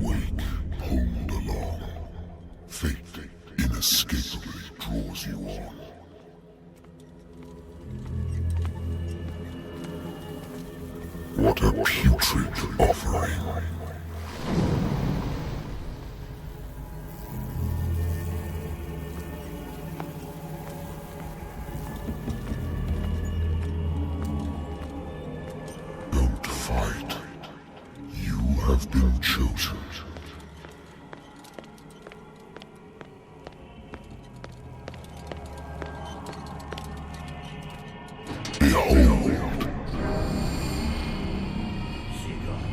wake pulled along. Fate inescapably draws you on. What a putrid offering. Don't fight. You have been chosen. Behold.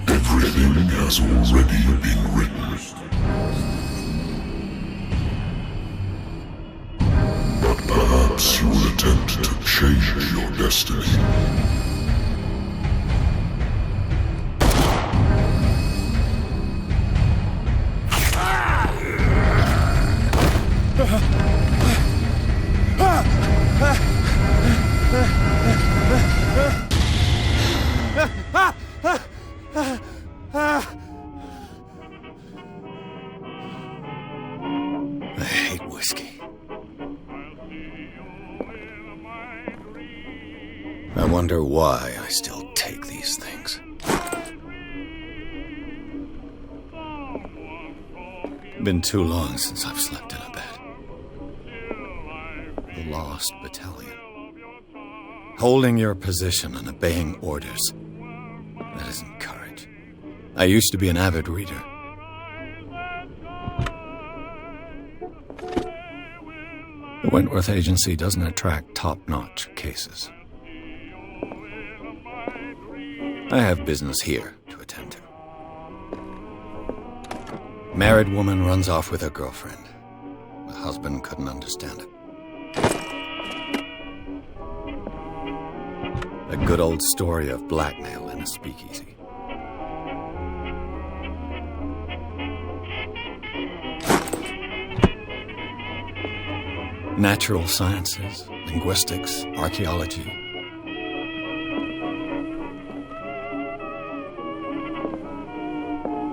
Everything has already been written. But perhaps you will attempt to change your destiny. I hate whiskey. I wonder why I still take these things. Been too long since I've slept in a bed. The lost battalion. Holding your position and obeying orders. That isn't courage. I used to be an avid reader. The Wentworth Agency doesn't attract top-notch cases. I have business here to attend to. Married woman runs off with her girlfriend. The husband couldn't understand it. A good old story of blackmail in a speakeasy. Natural sciences, linguistics, archaeology.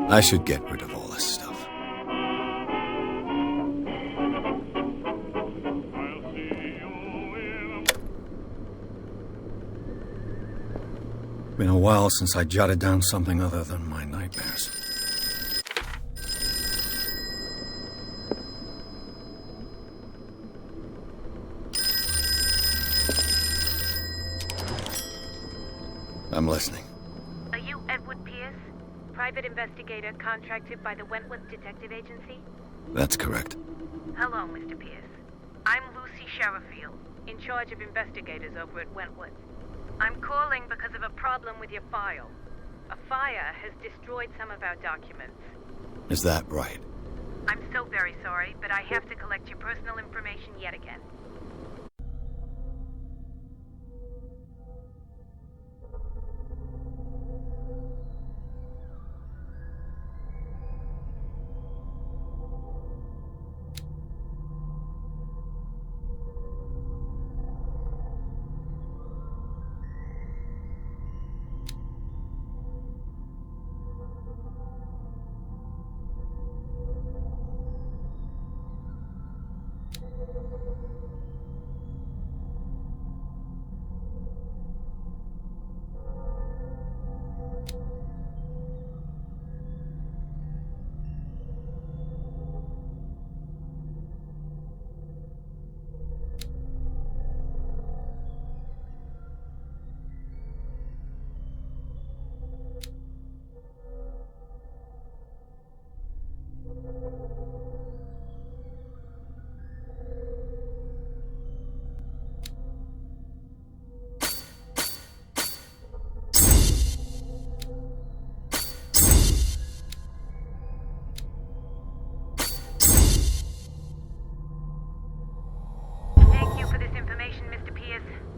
I should get rid of all this stuff. Been a while since I jotted down something other than my nightmares. I'm listening. Are you Edward Pierce, private investigator contracted by the Wentworth Detective Agency? That's correct. Hello, Mr. Pierce. I'm Lucy Sherifield, in charge of investigators over at Wentworth. I'm calling because of a problem with your file. A fire has destroyed some of our documents. Is that right? I'm so very sorry, but I have to collect your personal information yet again.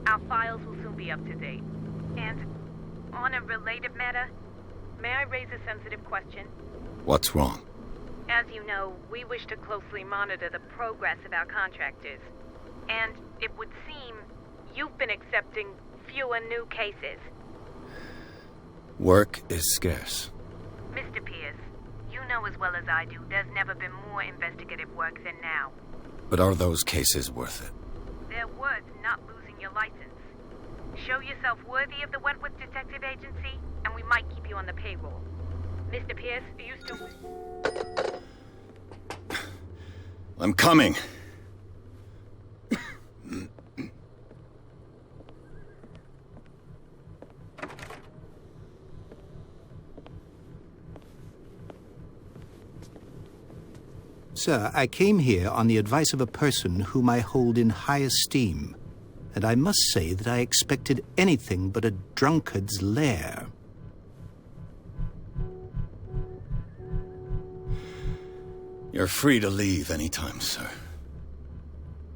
Our files will soon be up to date. And on a related matter, may I raise a sensitive question? What's wrong? As you know, we wish to closely monitor the progress of our contractors. And it would seem you've been accepting fewer new cases. Work is scarce. Mr. Pierce, you know as well as I do, there's never been more investigative work than now. But are those cases worth it? They're worth not losing your license. Show yourself worthy of the Wentworth Detective Agency, and we might keep you on the payroll. Mr. Pierce, are you still... I'm coming. Sir, I came here on the advice of a person whom I hold in high esteem, and I must say that I expected anything but a drunkard's lair. You're free to leave anytime, sir.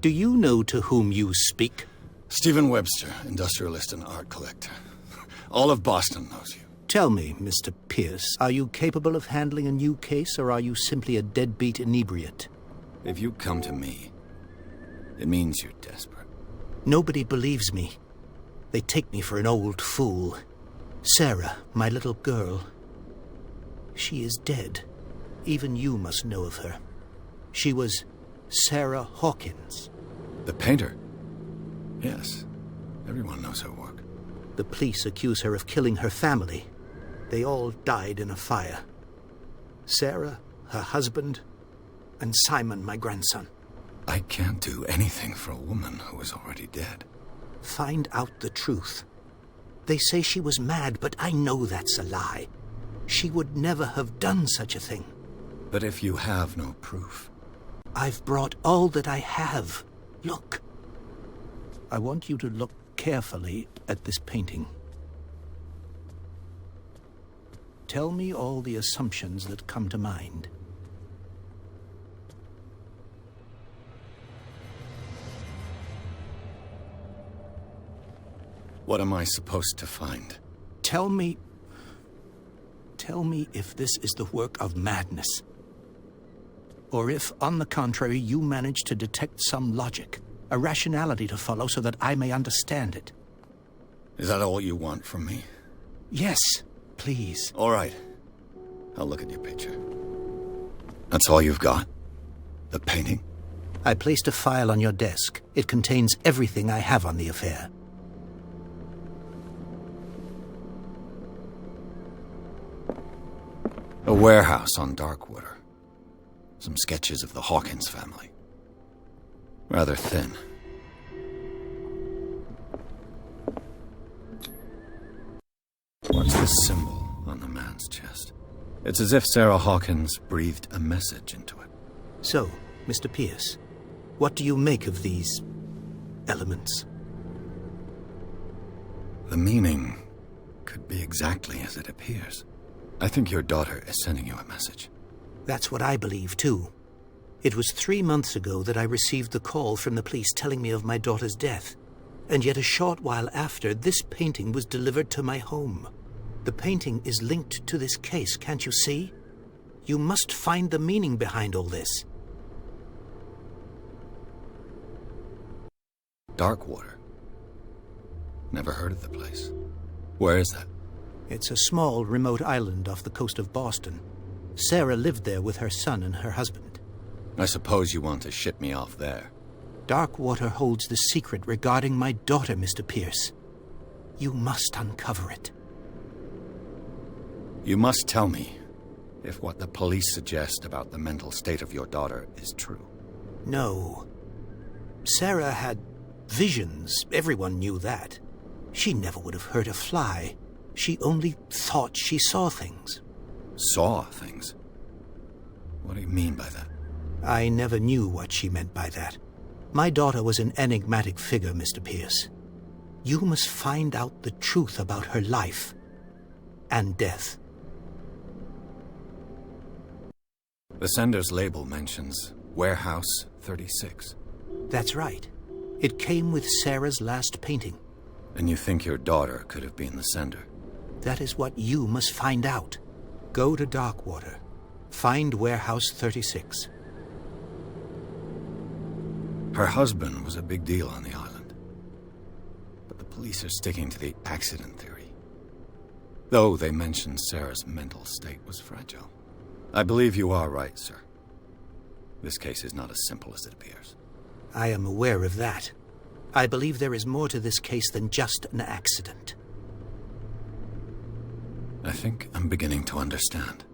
Do you know to whom you speak? Stephen Webster, industrialist and art collector. All of Boston knows you. Tell me, Mr. Pierce, are you capable of handling a new case, or are you simply a deadbeat inebriate? If you come to me, it means you're desperate. Nobody believes me. They take me for an old fool. Sarah, my little girl, she is dead. Even you must know of her. She was Sarah Hawkins. The painter? Yes. Everyone knows her work. The police accuse her of killing her family. They all died in a fire. Sarah, her husband, and Simon, my grandson. I can't do anything for a woman who is already dead. Find out the truth. They say she was mad, but I know that's a lie. She would never have done such a thing. But if you have no proof... I've brought all that I have. Look. I want you to look carefully at this painting. Tell me all the assumptions that come to mind. What am I supposed to find? Tell me if this is the work of madness. Or if, on the contrary, you manage to detect some logic, a rationality to follow so that I may understand it. Is that all you want from me? Yes, please. All right. I'll look at your picture. That's all you've got? The painting? I placed a file on your desk. It contains everything I have on the affair. A warehouse on Darkwater. Some sketches of the Hawkins family. Rather thin. What's this symbol on the man's chest? It's as if Sarah Hawkins breathed a message into it. So, Mr. Pierce, what do you make of these elements? The meaning could be exactly as it appears. I think your daughter is sending you a message. That's what I believe, too. It was 3 months ago that I received the call from the police telling me of my daughter's death. And yet a short while after, this painting was delivered to my home. The painting is linked to this case, can't you see? You must find the meaning behind all this. Darkwater. Never heard of the place. Where is that? It's a small, remote island off the coast of Boston. Sarah lived there with her son and her husband. I suppose you want to ship me off there. Darkwater holds the secret regarding my daughter, Mr. Pierce. You must uncover it. You must tell me if what the police suggest about the mental state of your daughter is true. No. Sarah had visions. Everyone knew that. She never would have hurt a fly. She only thought she saw things. Saw things? What do you mean by that? I never knew what she meant by that. My daughter was an enigmatic figure, Mr. Pierce. You must find out the truth about her life and death. The sender's label mentions Warehouse 36. That's right. It came with Sarah's last painting. And you think your daughter could have been the sender? That is what you must find out. Go to Darkwater. Find Warehouse 36. Her husband was a big deal on the island. But the police are sticking to the accident theory. Though they mentioned Sarah's mental state was fragile. I believe you are right, sir. This case is not as simple as it appears. I am aware of that. I believe there is more to this case than just an accident. I think I'm beginning to understand.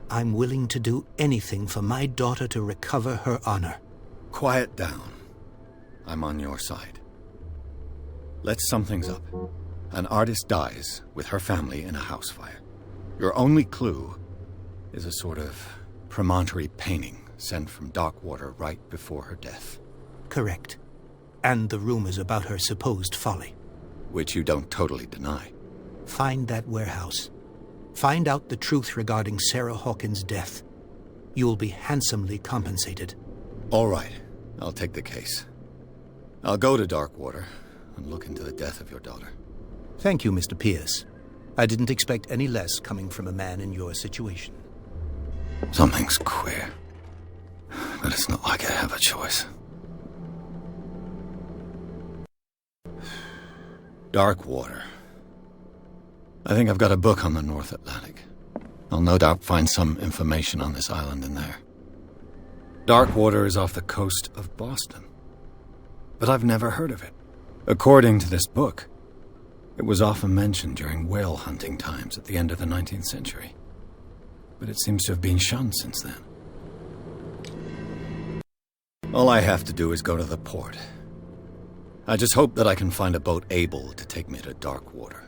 I'm willing to do anything for my daughter to recover her honor. Quiet down. I'm on your side. Let's sum things up. An artist dies with her family in a house fire. Your only clue is a sort of promontory painting sent from Darkwater right before her death. Correct. And the rumors about her supposed folly. Which you don't totally deny. Find that warehouse. Find out the truth regarding Sarah Hawkins' death. You'll be handsomely compensated. All right. I'll take the case. I'll go to Darkwater and look into the death of your daughter. Thank you, Mr. Pierce. I didn't expect any less coming from a man in your situation. Something's queer. But it's not like I have a choice. Darkwater. I think I've got a book on the North Atlantic. I'll no doubt find some information on this island in there. Darkwater is off the coast of Boston. But I've never heard of it. According to this book, it was often mentioned during whale hunting times at the end of the 19th century. But it seems to have been shunned since then. All I have to do is go to the port. I just hope that I can find a boat able to take me to Darkwater.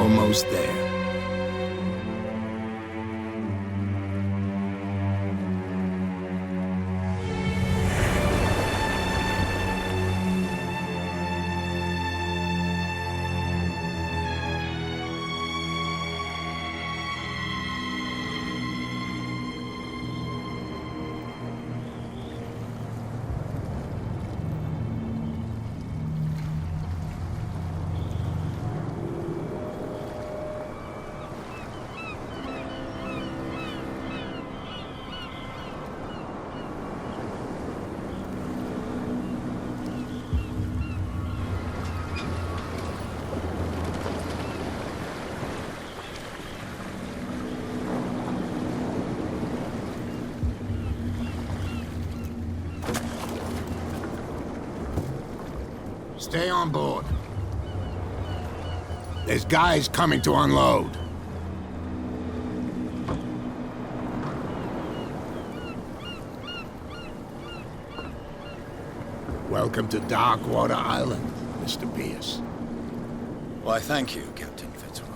almost there. Stay on board. There's guys coming to unload. Welcome to Darkwater Island, Mr. Pierce. Why, thank you, Captain Fitzroy.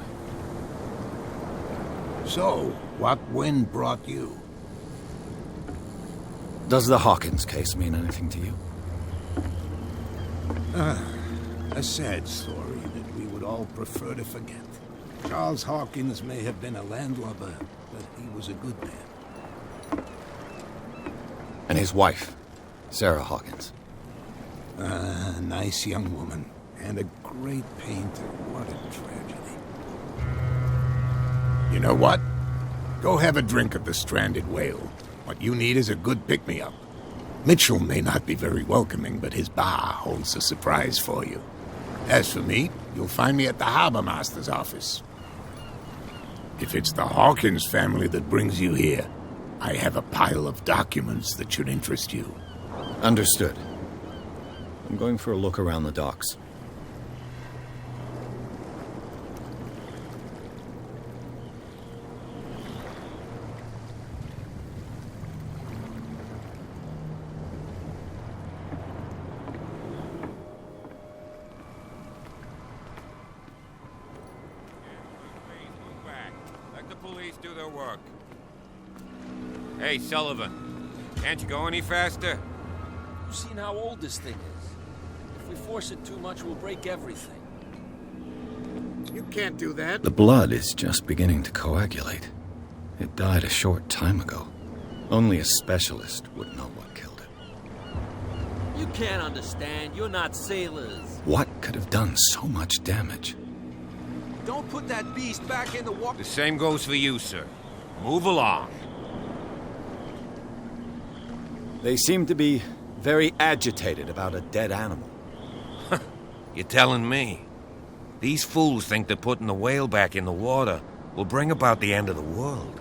So, what wind brought you? Does the Hawkins case mean anything to you? A sad story that we would all prefer to forget. Charles Hawkins may have been a landlubber, but he was a good man. And his wife, Sarah Hawkins. A nice young woman, and a great painter. What a tragedy. You know what? Go have a drink of the stranded whale. What you need is a good pick-me-up. Mitchell may not be very welcoming, but his bar holds a surprise for you. As for me, you'll find me at the harbor master's office. If it's the Hawkins family that brings you here, I have a pile of documents that should interest you. Understood. I'm going for a look around the docks. Do their work. Hey, Sullivan, can't you go any faster? You've seen how old this thing is. If we force it too much, we'll break everything. You can't do that. The blood is just beginning to coagulate. It died a short time ago. Only a specialist would know what killed it. You can't understand. You're not sailors. What could have done so much damage? Don't put that beast back in the water. The same goes for you, sir. Move along. They seem to be very agitated about a dead animal. You're telling me? These fools think that putting the whale back in the water will bring about the end of the world.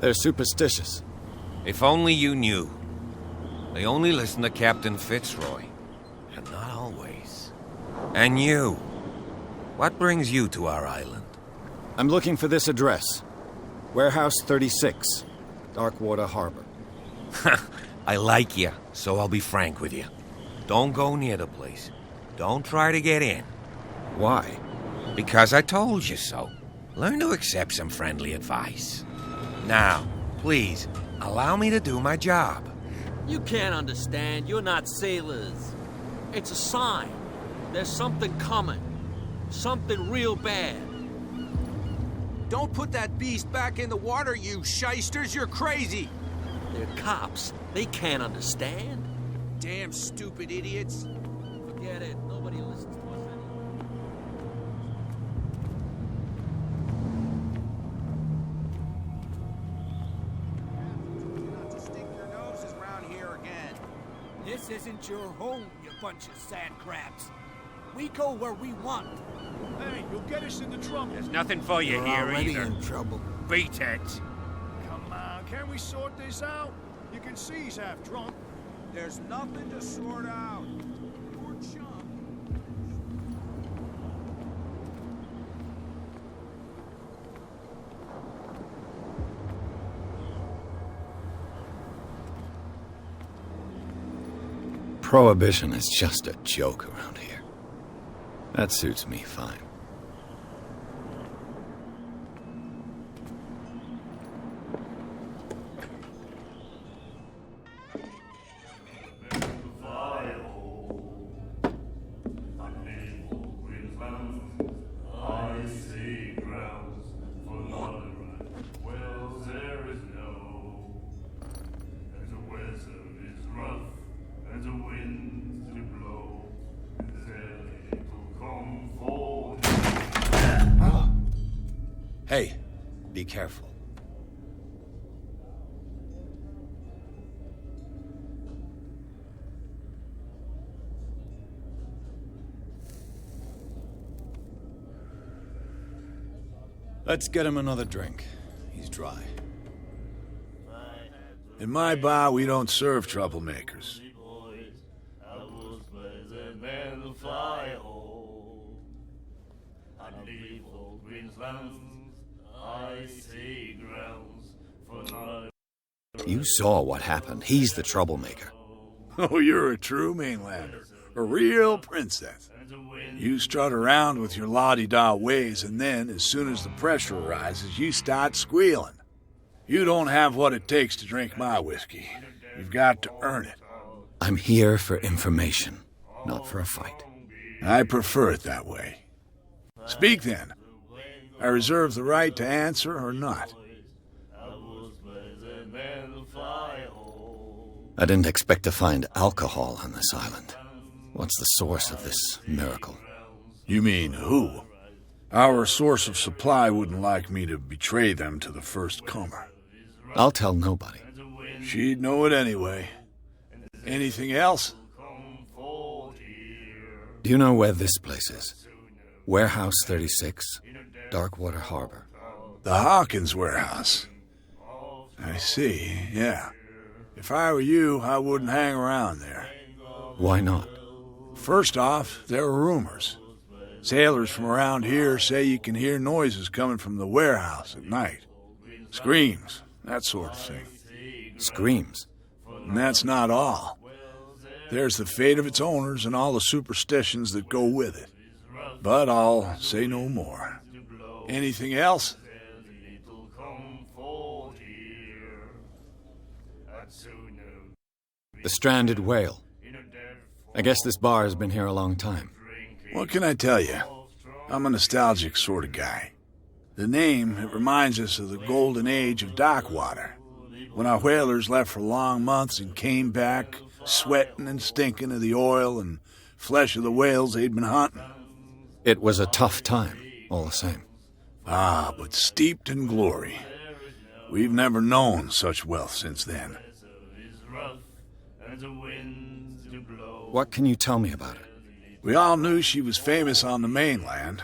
They're superstitious. If only you knew. They only listen to Captain Fitzroy. And not always. And you. What brings you to our island? I'm looking for this address. Warehouse 36, Darkwater Harbor. I like you, so I'll be frank with you. Don't go near the place. Don't try to get in. Why? Because I told you so. Learn to accept some friendly advice. Now, please, allow me to do my job. You can't understand. You're not sailors. It's a sign. There's something coming. Something real bad. Don't put that beast back in the water, you shysters. You're crazy. They're cops. They can't understand. Damn stupid idiots. Forget it. Nobody listens to us anymore. Not to stick your noses around here again. This isn't your home, you bunch of sand crabs. We go where we want. Hey, you'll get us into trouble. There's nothing for you here either. In trouble. Beat it. Come on, can we sort this out? You can see he's half drunk. There's nothing to sort out. Poor chump. Prohibition is just a joke around here. That suits me fine. Be careful. Let's get him another drink. He's dry. In my bar, we don't serve troublemakers. You saw what happened. He's the troublemaker. Oh, you're a true mainlander. A real princess. You strut around with your la-di-da ways, and then, as soon as the pressure arises, you start squealing. You don't have what it takes to drink my whiskey. You've got to earn it. I'm here for information, not for a fight. I prefer it that way. Speak then. I reserve the right to answer or not. I didn't expect to find alcohol on this island. What's the source of this miracle? You mean who? Our source of supply wouldn't like me to betray them to the first comer. I'll tell nobody. She'd know it anyway. Anything else? Do you know where this place is? Warehouse 36, Darkwater Harbor. The Hawkins warehouse. I see, yeah. If I were you, I wouldn't hang around there. Why not? First off, there are rumors. Sailors from around here say you can hear noises coming from the warehouse at night. Screams, that sort of thing. Screams? And that's not all. There's the fate of its owners and all the superstitions that go with it. But I'll say no more. Anything else? The stranded whale. I guess this bar has been here a long time. What can I tell you? I'm a nostalgic sort of guy. The name, it reminds us of the golden age of dockwater, when our whalers left for long months and came back sweating and stinking of the oil and flesh of the whales they'd been hunting. It was a tough time, all the same. Ah, but steeped in glory. We've never known such wealth since then. What can you tell me about it? We all knew she was famous on the mainland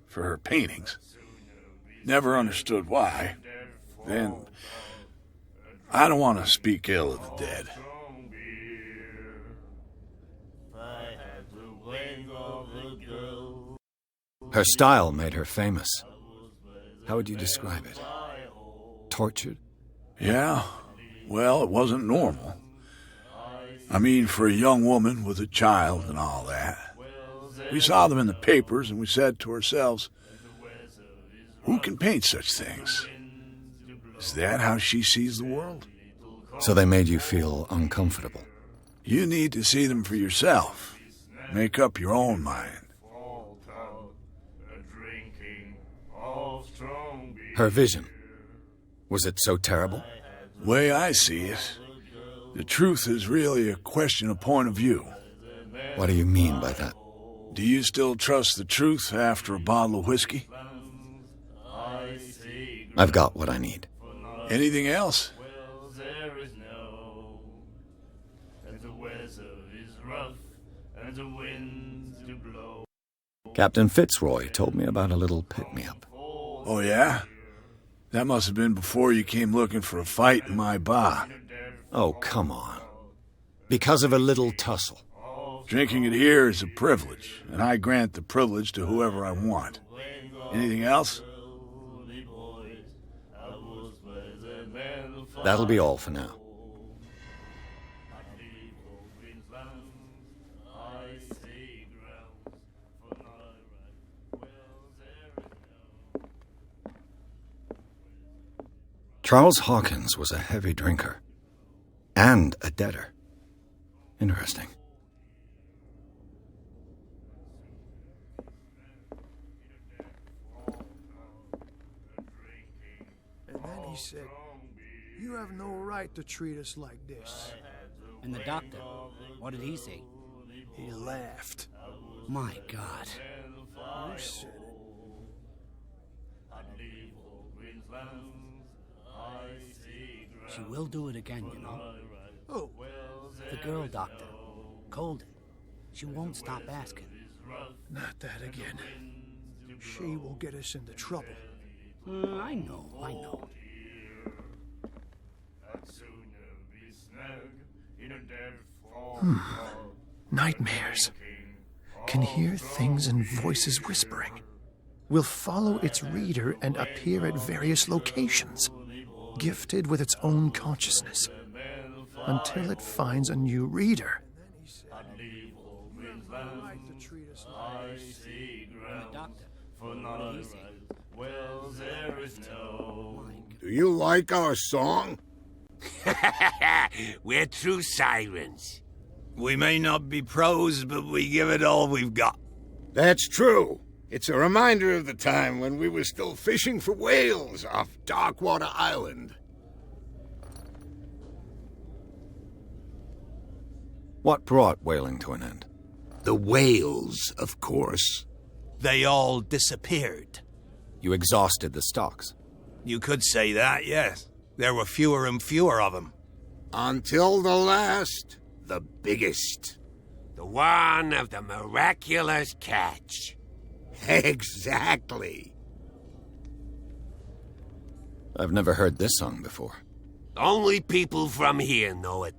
for her paintings. Never understood why. Then, I don't want to speak ill of the dead. Her style made her famous. How would you describe it? Tortured? Yeah, well, it wasn't normal. I mean, for a young woman with a child and all that. We saw them in the papers and we said to ourselves, who can paint such things? Is that how she sees the world? So they made you feel uncomfortable? You need to see them for yourself. Make up your own mind. Her vision. Was it so terrible? Way I see it, the truth is really a question of point of view. What do you mean by that? Do you still trust the truth after a bottle of whiskey? I've got what I need. Anything else? Captain Fitzroy told me about a little pick-me-up. Oh, yeah? That must have been before you came looking for a fight in my bar. Oh, come on. Because of a little tussle. Drinking it here is a privilege, and I grant the privilege to whoever I want. Anything else? That'll be all for now. Charles Hawkins was a heavy drinker. And a debtor. Interesting. And then he said, "You have no right to treat us like this." And the doctor, what did he say? He laughed. My God. You said it. She will do it again, you know. Oh, The girl doctor. Colden. She won't stop asking. not that again. She will get us into trouble. I know. Nightmares. Can hear things and voices whispering. Will follow its reader and appear at various locations, gifted with its own consciousness, until it finds a new reader. The doctor. What did he say? Do you like our song? We're true sirens. We may not be pros, but we give it all we've got. That's true. It's a reminder of the time when we were still fishing for whales off Darkwater Island. What brought whaling to an end? The whales, of course. They all disappeared. You exhausted the stocks. You could say that, yes. There were fewer and fewer of them. Until the last, the biggest. The one of the miraculous catch. Exactly. I've never heard this song before. Only people from here know it.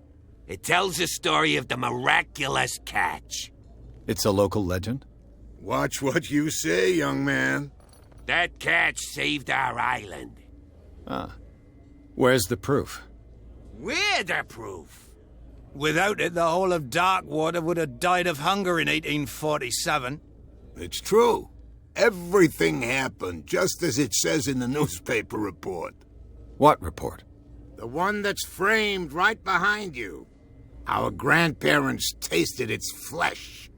It tells the story of the miraculous catch. It's a local legend? Watch what you say, young man. That catch saved our island. Ah. Where's the proof? We're the proof. Without it, the whole of Darkwater would have died of hunger in 1847. It's true. Everything happened just as it says in the newspaper report. What report? The one that's framed right behind you. Our grandparents tasted its flesh.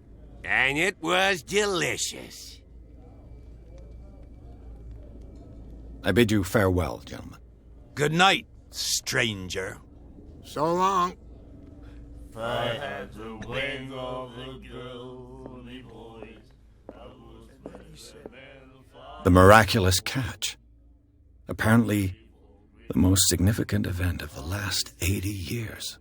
And it was delicious. I bid you farewell, gentlemen. Good night, stranger. So long. If I had the wing of the girly boys, I would The miraculous catch. Apparently, the most significant event of the last 80 years.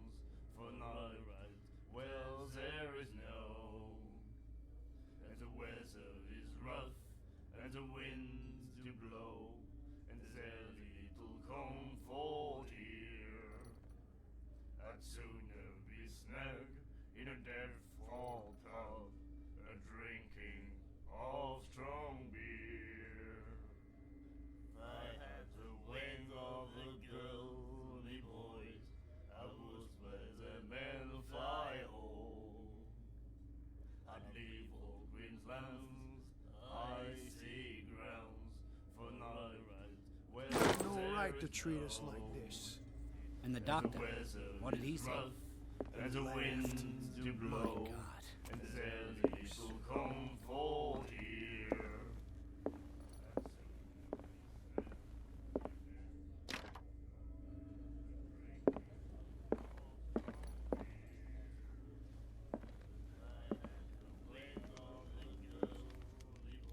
To treat us like this. And the doctor. What did he say? and the winds do blow, and the early shall come forth here.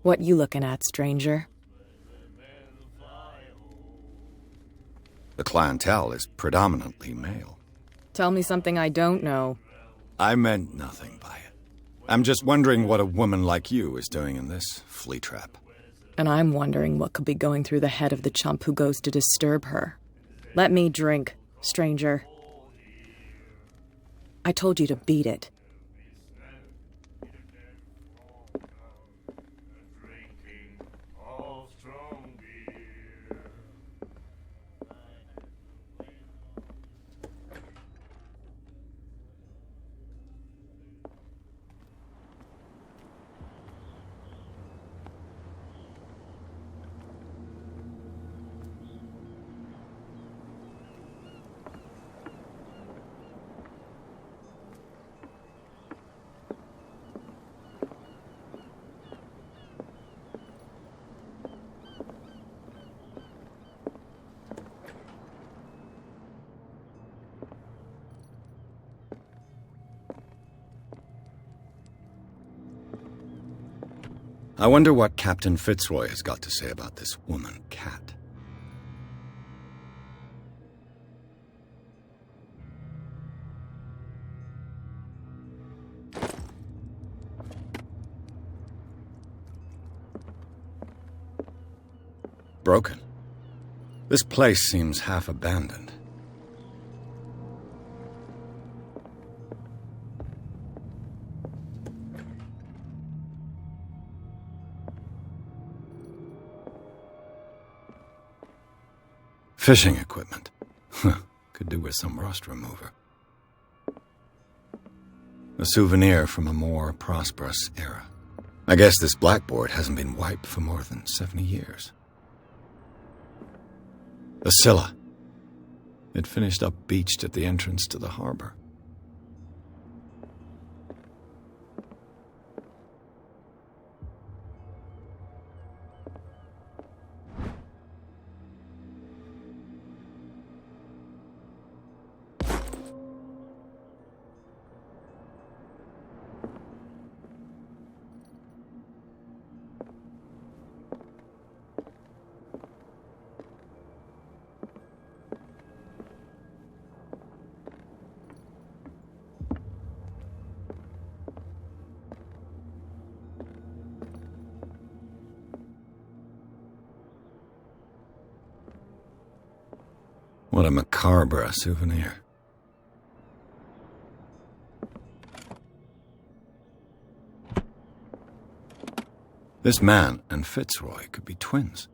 What you looking at, stranger? The clientele is predominantly male. Tell me something I don't know. I meant nothing by it. I'm just wondering what a woman like you is doing in this flea trap. And I'm wondering what could be going through the head of the chump who goes to disturb her. Let me drink, stranger. I told you to beat it. I wonder what Captain Fitzroy has got to say about this woman, Cat. broken. This place seems half abandoned. Fishing equipment. Could do with some rust remover. A souvenir from a more prosperous era. I guess this blackboard hasn't been wiped for more than 70 years. The Scylla. It finished up beached at the entrance to the harbor. What a macabre souvenir. This man and Fitzroy could be twins.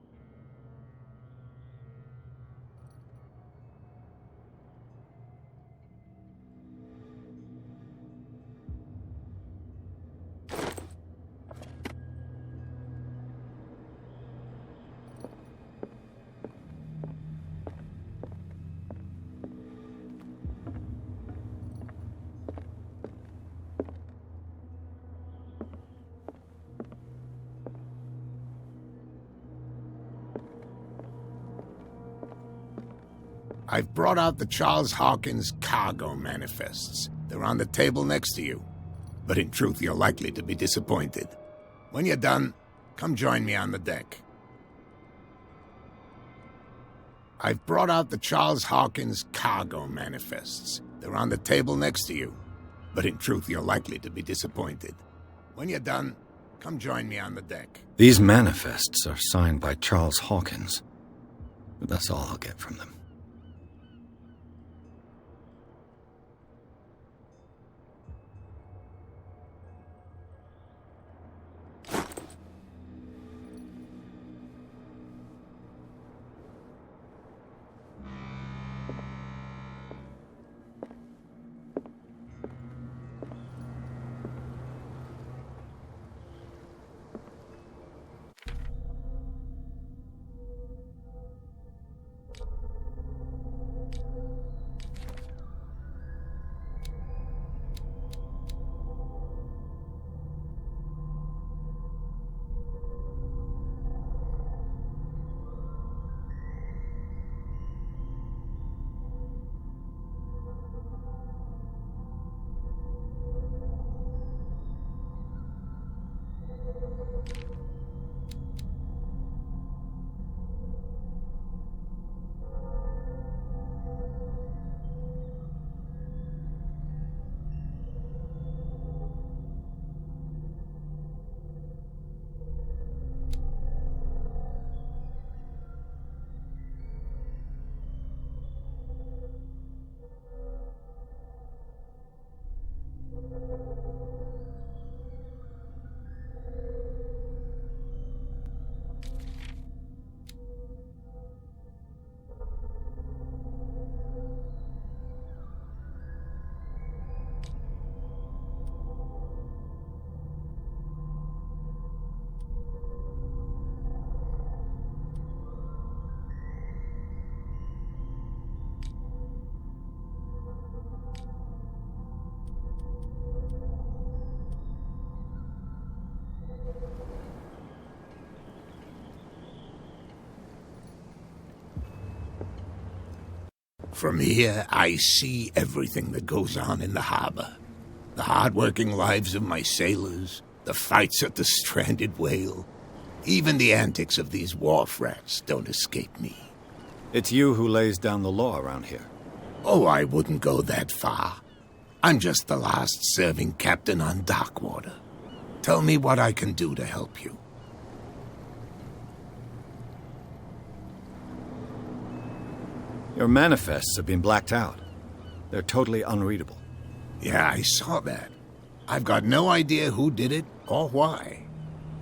I've brought out the Charles Hawkins cargo manifests. They're on the table next to you. But in truth, you're likely to be disappointed. When you're done, come join me on the deck. I've brought out the Charles Hawkins cargo manifests. They're on the table next to you. But in truth, you're likely to be disappointed. When you're done, come join me on the deck. These manifests are signed by Charles Hawkins. But that's all I'll get from them. From here, I see everything that goes on in the harbor. The hard-working lives of my sailors, the fights at the stranded whale. Even the antics of these wharf rats don't escape me. It's you who lays down the law around here. Oh, I wouldn't go that far. I'm just the last serving captain on Darkwater. Tell me what I can do to help you. Your manifests have been blacked out. They're totally unreadable. Yeah, I saw that. I've got no idea who did it or why.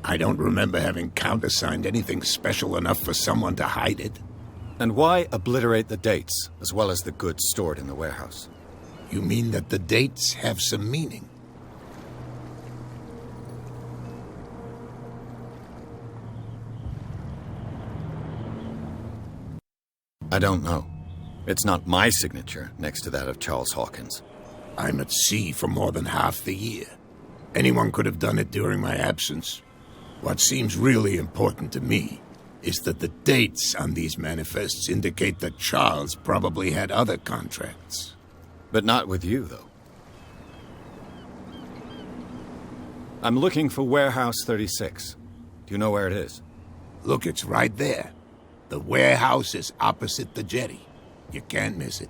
I don't remember having countersigned anything special enough for someone to hide it. And why obliterate the dates, as well as the goods stored in the warehouse? You mean that the dates have some meaning? I don't know. It's not my signature next to that of Charles Hawkins. I'm at sea for more than half the year. Anyone could have done it during my absence. What seems really important to me is that the dates on these manifests indicate that Charles probably had other contracts. But not with you, though. I'm looking for Warehouse 36. Do you know where it is? Look, it's right there. The warehouse is opposite the jetty. You can't miss it.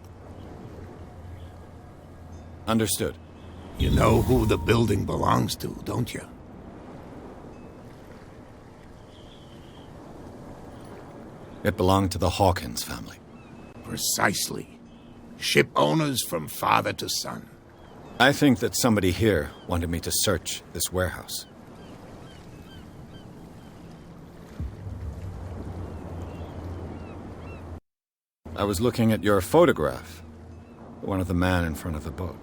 Understood. You know who the building belongs to, don't you? It belonged to the Hawkins family. Precisely. Ship owners from father to son. I think that somebody here wanted me to search this warehouse. I was looking at your photograph. The one of the man in front of the boat.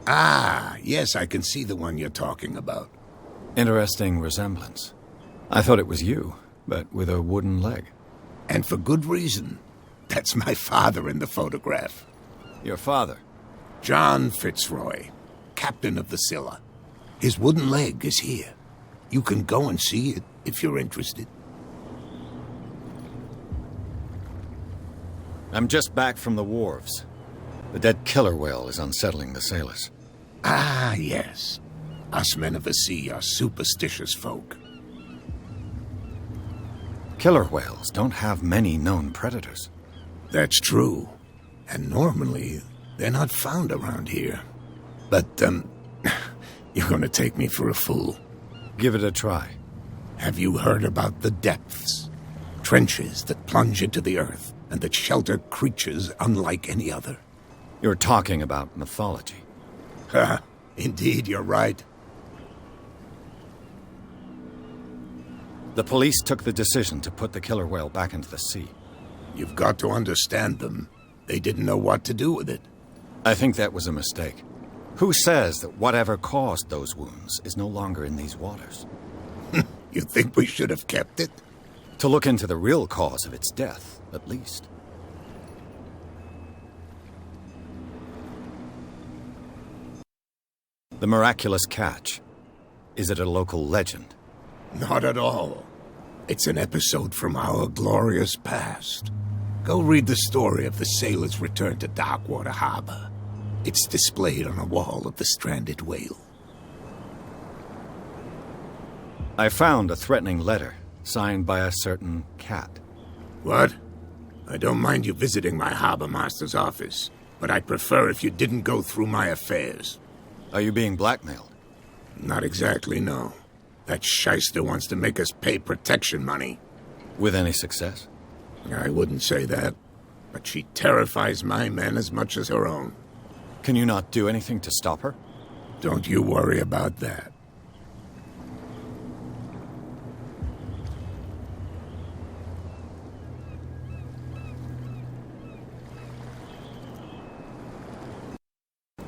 Ah, yes, I can see the one you're talking about. Interesting resemblance. I thought it was you, but with a wooden leg. And for good reason. That's my father in the photograph. Your father? John Fitzroy, captain of the Scylla. His wooden leg is here. You can go and see it if you're interested. I'm just back from the wharves. The dead killer whale is unsettling the sailors. Ah, yes. Us men of the sea are superstitious folk. Killer whales don't have many known predators. That's true. And normally, they're not found around here. But, you're gonna take me for a fool. Give it a try. Have you heard about the depths? Trenches that plunge into the earth and that shelter creatures unlike any other. You're talking about mythology. Ha! Indeed, you're right. The police took the decision to put the killer whale back into the sea. You've got to understand them. They didn't know what to do with it. I think that was a mistake. Who says that whatever caused those wounds is no longer in these waters? You think we should have kept it? To look into the real cause of its death, at least. The miraculous catch. Is it a local legend? Not at all. It's an episode from our glorious past. Go read the story of the sailor's return to Darkwater Harbor. It's displayed on a wall of the stranded whale. I found a threatening letter, signed by a certain cat. What? I don't mind you visiting my harbor master's office, but I'd prefer if you didn't go through my affairs. Are you being blackmailed? Not exactly, no. That shyster wants to make us pay protection money. With any success? I wouldn't say that, but she terrifies my men as much as her own. Can you not do anything to stop her? Don't you worry about that.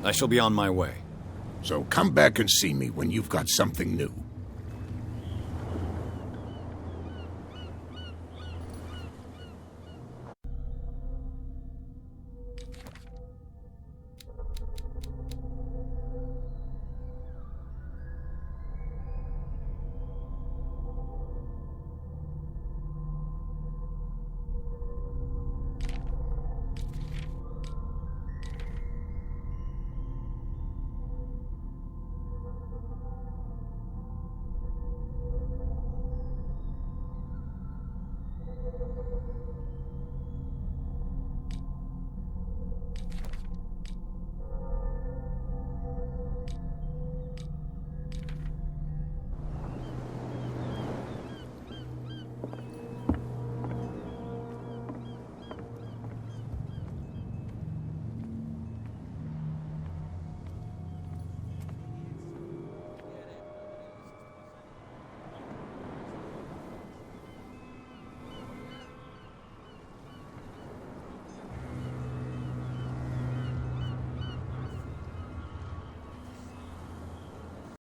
I shall be on my way. So come back and see me when you've got something new.